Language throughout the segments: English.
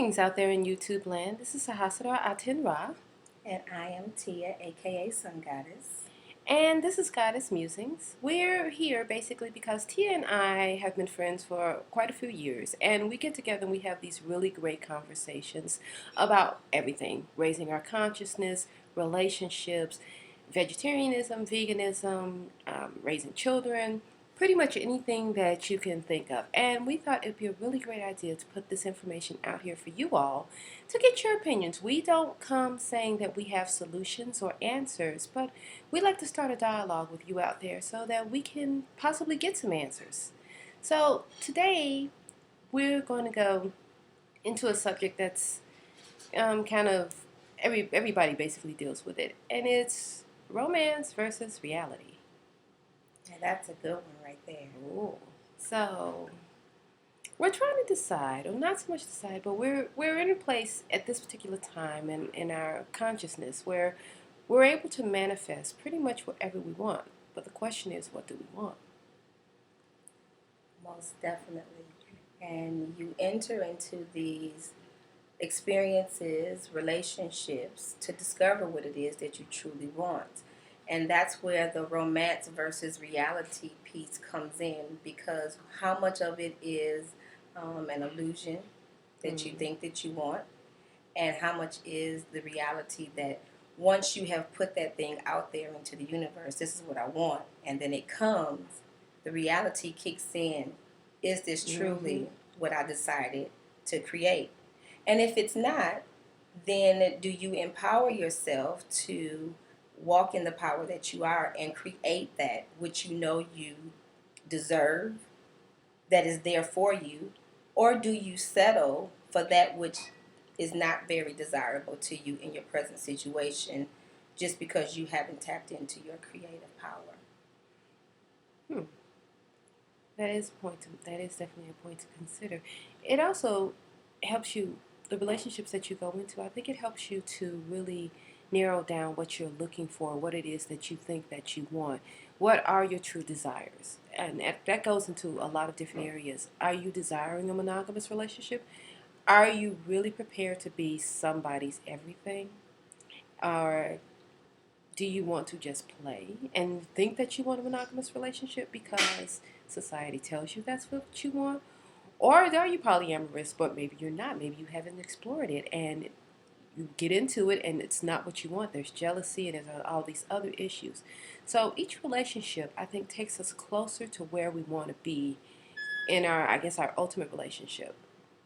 Greetings out there in YouTube land. This is Sahasrara Aten-Ra. And I am Tia, aka Sungoddess. And this is Goddess Musings. We're here basically because Tia and I have been friends for quite a few years, and we get together and we have these really great conversations about everything: raising our consciousness, relationships, vegetarianism, veganism, raising children, pretty much anything that you can think of. And we thought it'd be a really great idea to put this information out here for you all to get your opinions. We don't come saying that we have solutions or answers, but we like to start a dialogue with you out there so that we can possibly get some answers. So today we're going to go into a subject that's kind of everybody basically deals with it, and it's romance versus reality. And that's a good one right there. Ooh. So we're trying to decide, or not so much decide, but we're in a place at this particular time in our consciousness where we're able to manifest pretty much whatever we want. But the question is, what do we want? Most definitely. And you enter into these experiences, relationships to discover what it is that you truly want. And that's where the romance versus reality piece comes in, because how much of it is an illusion that you think that you want, and how much is the reality that once you have put that thing out there into the universe, this is what I want, and then it comes, the reality kicks in. Is this truly what I decided to create? And if it's not, then do you empower yourself to walk in the power that you are and create that which you know you deserve, that is there for you? Or do you settle for that which is not very desirable to you in your present situation just because you haven't tapped into your creative power? That is a point. That is definitely a point to consider. It also helps you, the relationships that you go into. I think it helps you to really narrow down what you're looking for, what it is that you think that you want. What are your true desires? And that goes into a lot of different areas. Are you desiring a monogamous relationship? Are you really prepared to be somebody's everything? Or do you want to just play and think that you want a monogamous relationship because society tells you that's what you want? Or are you polyamorous, but maybe you're not? Maybe you haven't explored it and you get into it and it's not what you want. There's jealousy and there's all these other issues. So each relationship, I think, takes us closer to where we want to be in our, I guess, our ultimate relationship,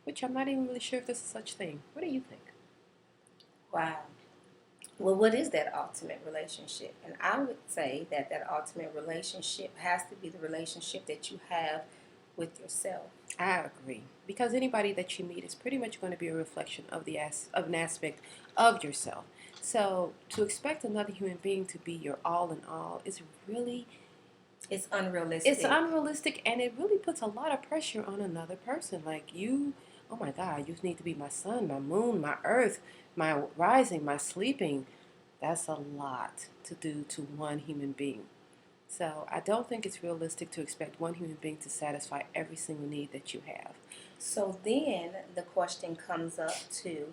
which I'm not even really sure if there's such thing. What do you think? Wow. Well, what is that ultimate relationship? And I would say that that ultimate relationship has to be the relationship that you have with yourself. I agree, because anybody that you meet is pretty much going to be a reflection of of an aspect of yourself. So to expect another human being to be your all in all is really, It's unrealistic. it's unrealistic, and it really puts a lot of pressure on another person. Like you, oh my God, you need to be my sun, my moon, my earth, my rising, my sleeping. That's a lot to do to one human being. So I don't think it's realistic to expect one human being to satisfy every single need that you have. So then the question comes up to,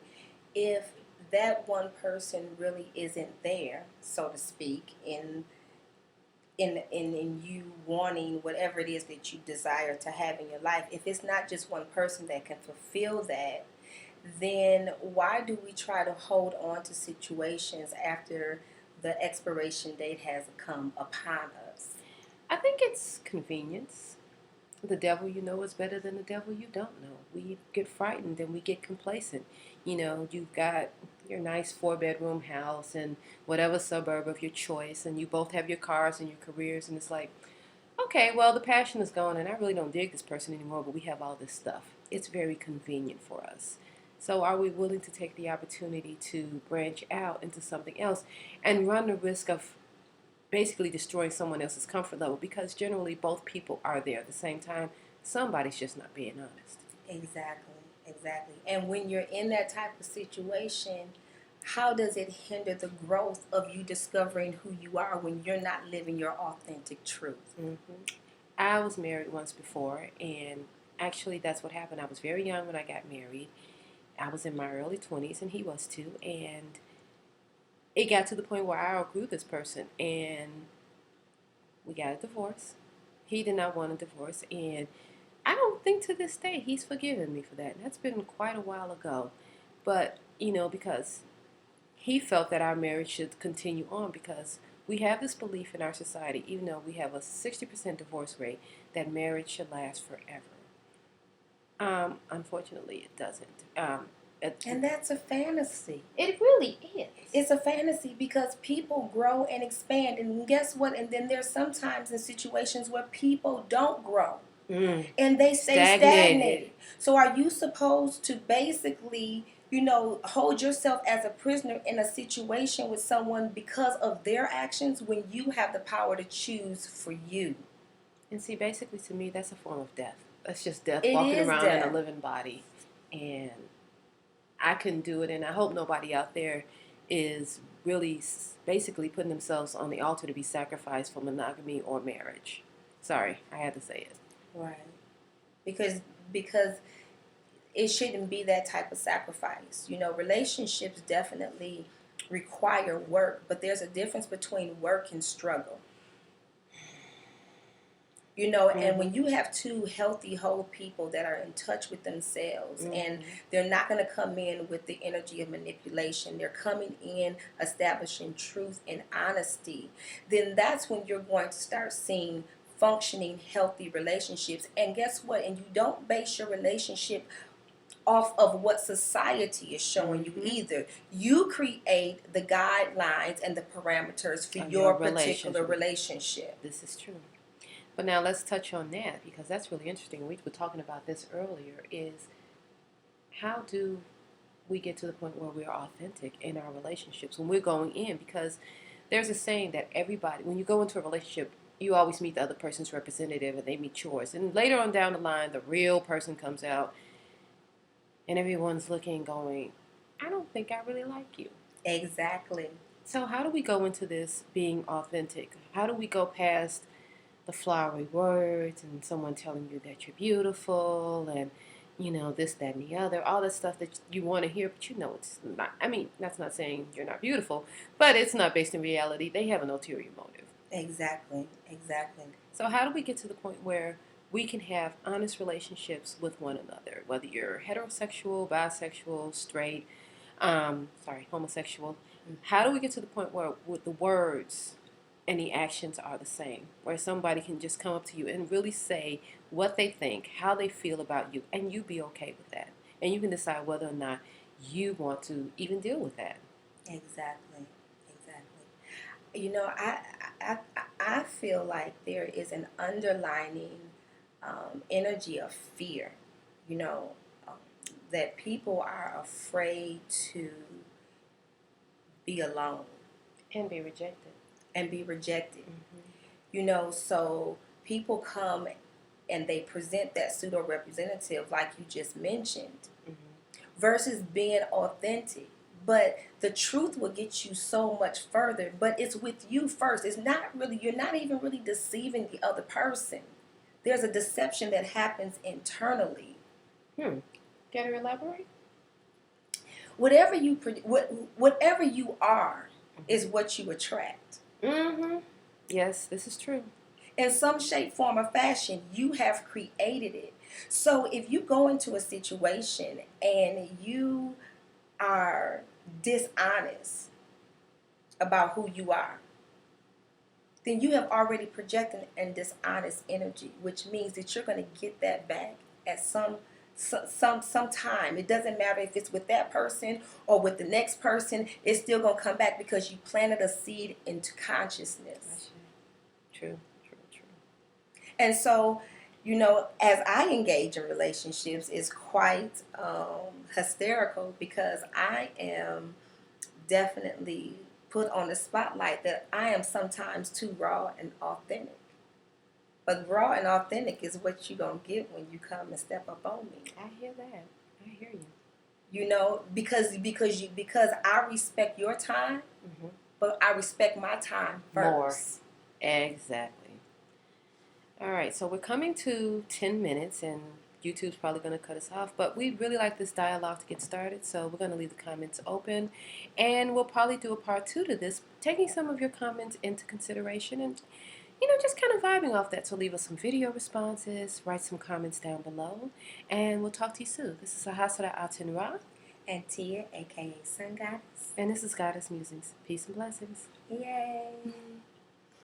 if that one person really isn't there, so to speak, in you wanting whatever it is that you desire to have in your life, if it's not just one person that can fulfill that, then why do we try to hold on to situations after the expiration date has come upon us? I think it's convenience. The devil you know is better than the devil you don't know. We get frightened and we get complacent. You know, you've got your nice 4-bedroom house in whatever suburb of your choice, and you both have your cars and your careers, and it's like, okay, well, the passion is gone, and I really don't dig this person anymore, but we have all this stuff. It's very convenient for us. So are we willing to take the opportunity to branch out into something else and run the risk of basically destroying someone else's comfort level? Because generally both people are there at the same time. Somebody's just not being honest. Exactly, exactly. And when you're in that type of situation, how does it hinder the growth of you discovering who you are when you're not living your authentic truth? I was married once before, and actually that's what happened. I was very young when I got married, I was in my early 20s and he was too. And it got to the point where I outgrew this person and we got a divorce. He did not want a divorce. And I don't think to this day he's forgiven me for that. And that's been quite a while ago. But, because he felt that our marriage should continue on because we have this belief in our society, even though we have a 60% divorce rate, that marriage should last forever. Unfortunately, it doesn't. And that's a fantasy. It really is. It's a fantasy because people grow and expand. And guess what? And then there's sometimes in situations where people don't grow. And they stay stagnated. So are you supposed to basically, hold yourself as a prisoner in a situation with someone because of their actions when you have the power to choose for you? And see, basically to me, that's a form of death. That's just death It walking is around death. in a living body. And I couldn't do it, and I hope nobody out there is really basically putting themselves on the altar to be sacrificed for monogamy or marriage. Sorry, I had to say it. Right. Because it shouldn't be that type of sacrifice. Relationships definitely require work, but there's a difference between work and struggle. And when you have two healthy, whole people that are in touch with themselves, and they're not going to come in with the energy of manipulation, they're coming in establishing truth and honesty, then that's when you're going to start seeing functioning, healthy relationships. And guess what? And you don't base your relationship off of what society is showing you either. You create the guidelines and the parameters for your particular relationship. This is true. But now let's touch on that because that's really interesting. We were talking about this earlier, is how do we get to the point where we're authentic in our relationships when we're going in? Because there's a saying that everybody, when you go into a relationship, you always meet the other person's representative and they meet yours. And later on down the line, the real person comes out and everyone's looking going, I don't think I really like you. Exactly. So how do we go into this being authentic? How do we go past the flowery words and someone telling you that you're beautiful and, this, that, and the other, all the stuff that you want to hear, but it's not. I mean, that's not saying you're not beautiful, but it's not based in reality. They have an ulterior motive. Exactly. So how do we get to the point where we can have honest relationships with one another, whether you're heterosexual, bisexual, straight, homosexual? How do we get to the point where with the words and the actions are the same, where somebody can just come up to you and really say what they think, how they feel about you, and you be okay with that, and you can decide whether or not you want to even deal with that. Exactly. I feel like there is an underlining energy of fear, that people are afraid to be alone and be rejected. So people come and they present that pseudo representative like you just mentioned, versus being authentic. But the truth will get you so much further, but it's with you first. You're not even really deceiving the other person. There's a deception that happens internally. Can you elaborate? Whatever you are is what you attract. Yes, this is true. In some shape, form, or fashion, you have created it. So if you go into a situation and you are dishonest about who you are, then you have already projected an dishonest energy, which means that you're going to get that back at some time. It doesn't matter if it's with that person or with the next person. It's still going to come back because you planted a seed into consciousness. True. And so, as I engage in relationships, it's quite hysterical because I am definitely put on the spotlight that I am sometimes too raw and authentic. But raw and authentic is what you're going to get when you come and step up on me. I hear that. I hear you. Because I respect your time, but I respect my time first. More. Exactly. All right, so we're coming to 10 minutes, and YouTube's probably going to cut us off. But we really like this dialogue to get started, so we're going to leave the comments open. And we'll probably do a part 2 to this, taking some of your comments into consideration and, just kind of vibing off that. So leave us some video responses, write some comments down below, and we'll talk to you soon. This is Sahasrara Aten-Ra. And Tia, aka Sungoddess. And this is Goddess Musings. Peace and blessings. Yay!